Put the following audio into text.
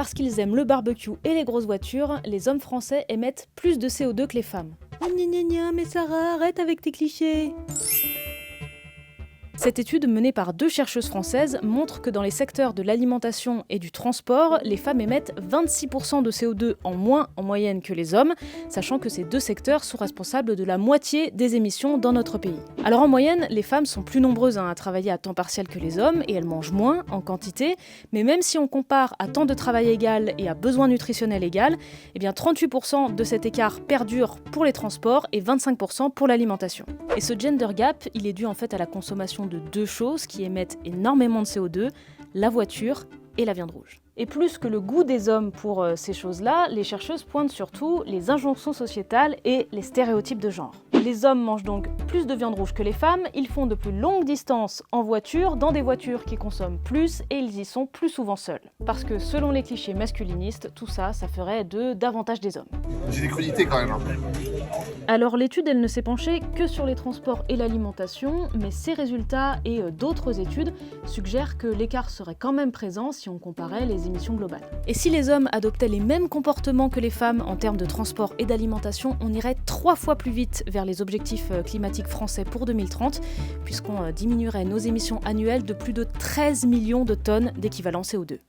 Parce qu'ils aiment le barbecue et les grosses voitures, les hommes français émettent plus de CO2 que les femmes. Gna gna gna, mais Sarah, arrête avec tes clichés! Cette étude menée par 2 chercheuses françaises montre que dans les secteurs de l'alimentation et du transport, les femmes émettent 26% de CO2 en moins en moyenne que les hommes, sachant que ces 2 secteurs sont responsables de la moitié des émissions dans notre pays. Alors en moyenne, les femmes sont plus nombreuses à travailler à temps partiel que les hommes et elles mangent moins en quantité, mais même si on compare à temps de travail égal et à besoin nutritionnel égal, eh bien 38% de cet écart perdure pour les transports et 25% pour l'alimentation. Et ce gender gap, il est dû en fait à la consommation de 2 choses qui émettent énormément de CO2, la voiture et la viande rouge. Et plus que le goût des hommes pour ces choses-là, les chercheuses pointent surtout les injonctions sociétales et les stéréotypes de genre. Les hommes mangent donc plus de viande rouge que les femmes, ils font de plus longues distances en voiture, dans des voitures qui consomment plus, et ils y sont plus souvent seuls. Parce que selon les clichés masculinistes, tout ça, ça ferait d'eux davantage des hommes. J'ai des crudités quand même. Alors l'étude, elle ne s'est penchée que sur les transports et l'alimentation, mais ces résultats et d'autres études suggèrent que l'écart serait quand même présent si on comparait les émissions globales. Et si les hommes adoptaient les mêmes comportements que les femmes en termes de transport et d'alimentation, on irait 3 fois plus vite vers les objectifs climatiques français pour 2030, puisqu'on diminuerait nos émissions annuelles de plus de 13 millions de tonnes d'équivalent CO2.